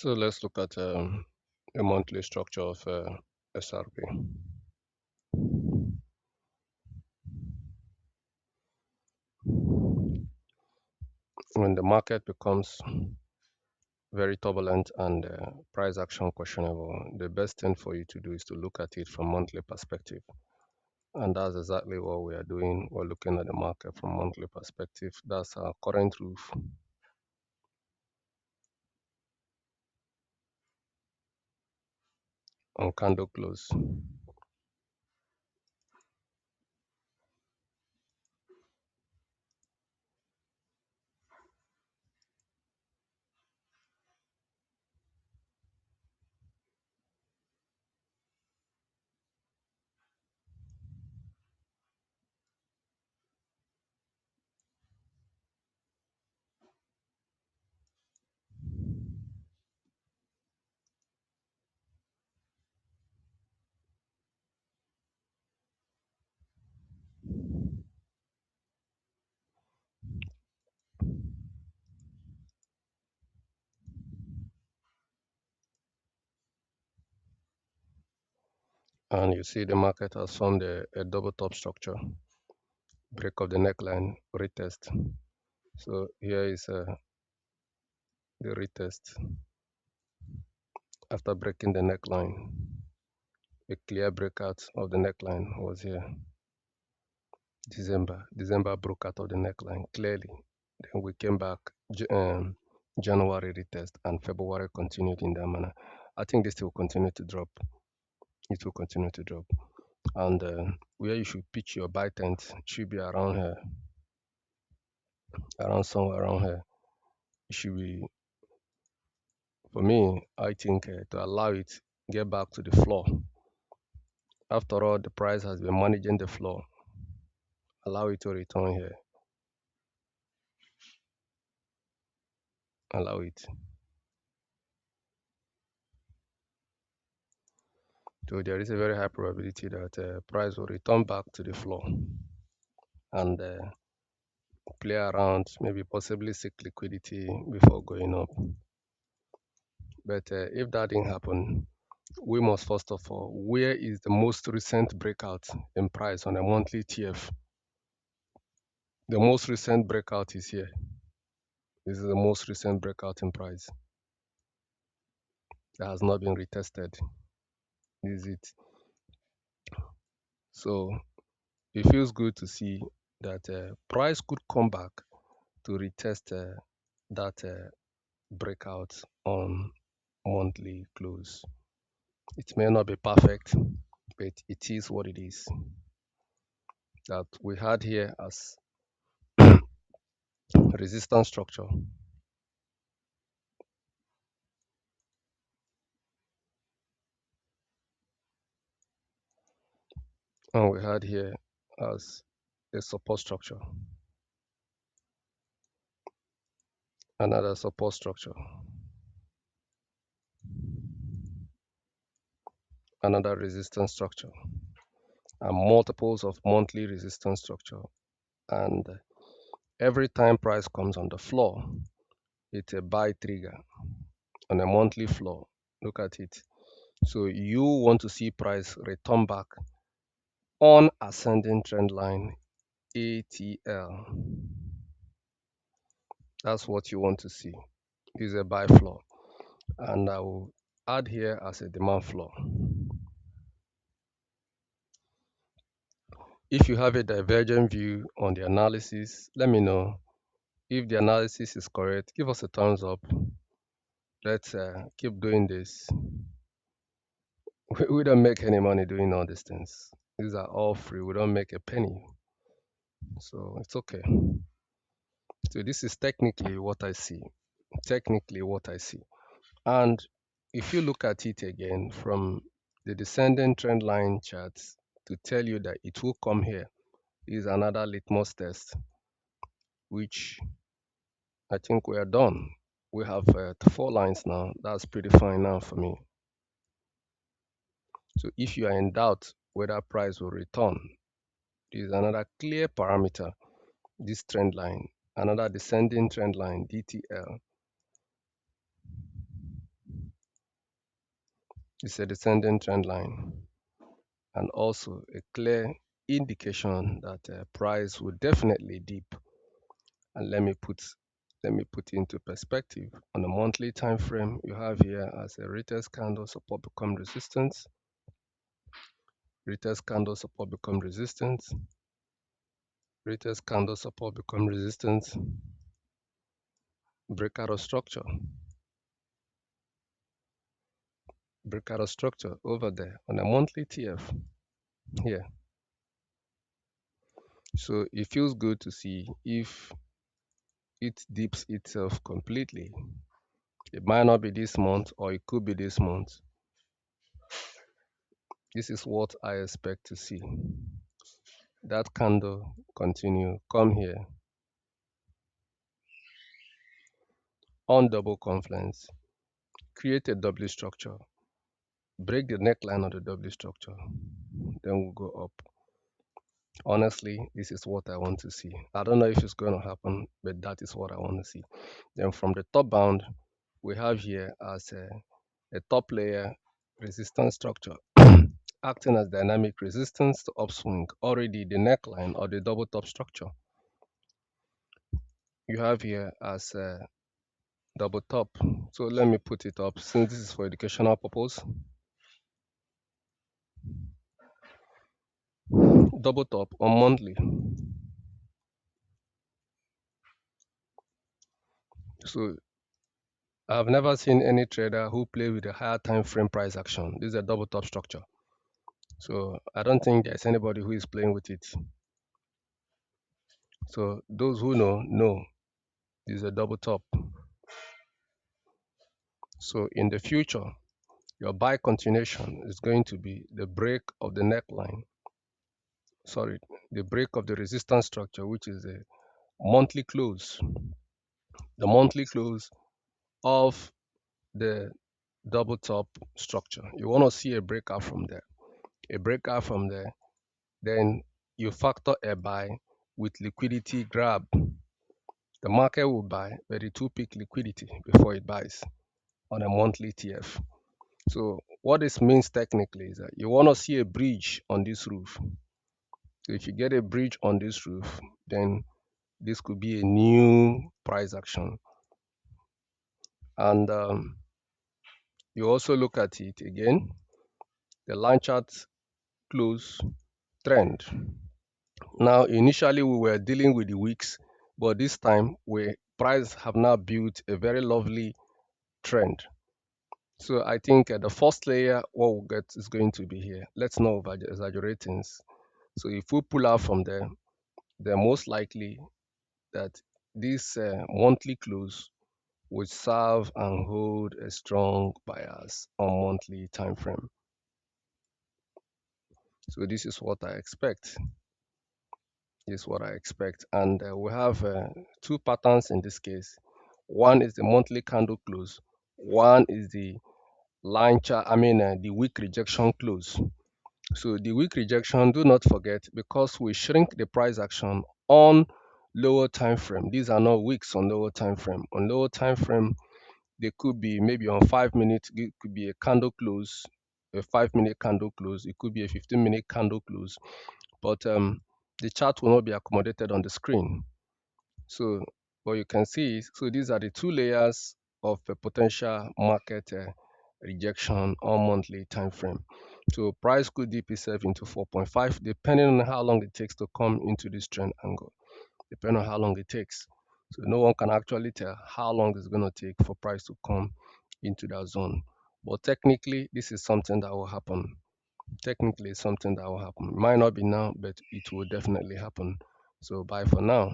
So let's look at a monthly structure of XRP. When the market becomes very turbulent and price action questionable, the best thing for you to do is to look at it from monthly perspective. And that's exactly what we are doing. We're looking at the market from monthly perspective. That's our current roof. On candle close. And you see the market has formed a double top structure, break of the neckline, retest. So here is the retest. After breaking the neckline, a clear breakout of the neckline was here. December broke out of the neckline clearly. Then we came back, January retest, and February continued in that manner. I think this will continue to drop. It will continue to drop. And where you should pitch your buy tent should be around here, around somewhere around here. It should be, for me, I think to allow it get back to the floor. After all, the price has been managing the floor. Allow it to return here. Allow it. So there is a very high probability that price will return back to the floor and play around, maybe possibly seek liquidity before going up. But if that didn't happen, we must first of all, where is the most recent breakout in price on a monthly TF? The most recent breakout is here. This is the most recent breakout in price that has not been retested. This is it. So it feels good to see that price could come back to retest that breakout on monthly close. It may not be perfect, but it is what it is. That we had here as resistance structure. And we had here as a support structure. Another support structure. Another resistance structure. And multiples of monthly resistance structure. And every time price comes on the floor, it's a buy trigger on a monthly floor. Look at it. So you want to see price return back on ascending trend line ATL. That's what you want to see. This is a buy floor. And I will add here as a demand floor. If you have a divergent view on the analysis, let me know. If the analysis is correct, give us a thumbs up. Let's keep doing this. We don't make any money doing all these things. These are all free. We don't make a penny. So it's okay. So this is technically what I see. Technically what I see. And if you look at it again from the descending trend line charts to tell you that it will come here, is another litmus test, which I think we are done. We have 4 lines now. That's pretty fine now for me. So if you are in doubt whether price will return, there is another clear parameter, this trend line, another descending trend line, DTL. It's a descending trend line and also a clear indication that price will definitely dip. And let me put into perspective. On a monthly time frame, you have here as a retest candle support become resistance, retest candle support become resistance, retest candle support become resistance, breakout of structure, breakout of structure over there on a monthly TF here. So it feels good to see if it dips itself completely. It might not be this month or it could be this month. This is what I expect to see. That candle continue, come here on double confluence, create a W structure, break the neckline of the W structure, then we'll go up. Honestly, this is what I want to see. I don't know if it's going to happen, but that is what I want to see. Then from the top bound, we have here as a top layer resistance structure acting as dynamic resistance to upswing, already the neckline or the double top structure. You have here as a double top. So let me put it up since this is for educational purpose. Double top on monthly. So I've never seen any trader who play with a higher time frame price action. This is a double top structure. So I don't think there's anybody who is playing with it. So those who know this is a double top. So in the future, your buy continuation is going to be the break of the neckline. Sorry, the break of the resistance structure, which is the monthly close. The monthly close of the double top structure. You want to see a breakout from there. A breakout from there, then you factor a buy with liquidity grab. The market will buy, but it will peak liquidity before it buys on a monthly TF. So what this means technically is that you want to see a bridge on this roof. So if you get a bridge on this roof, then this could be a new price action. And you also look at it again, the line chart close trend. Now, initially we were dealing with the wicks, but this time we price have now built a very lovely trend. So I think the first layer, what we'll get is going to be here. Let's not over exaggerate things. So if we pull out from there, then most likely that this monthly close would serve and hold a strong bias on monthly time frame. So this is what I expect. This is what I expect. And we have two patterns in this case. One is the monthly candle close. One is the line chart, the week rejection close. So the week rejection, do not forget, because we shrink the price action on lower time frame. These are not weeks on lower time frame. On lower time frame, they could be maybe on 5 minutes, it could be a candle close, a 5-minute candle close, it could be a 15-minute candle close, but the chart will not be accommodated on the screen. So what you can see is, so these are the two layers of a potential market rejection on monthly time frame. So price could dip itself into 4.5 depending on how long it takes to come into this trend angle, depending on how long it takes. So no one can actually tell how long it's going to take for price to come into that zone. But technically, this is something that will happen. Technically, it's something that will happen. It might not be now, but it will definitely happen. So bye for now.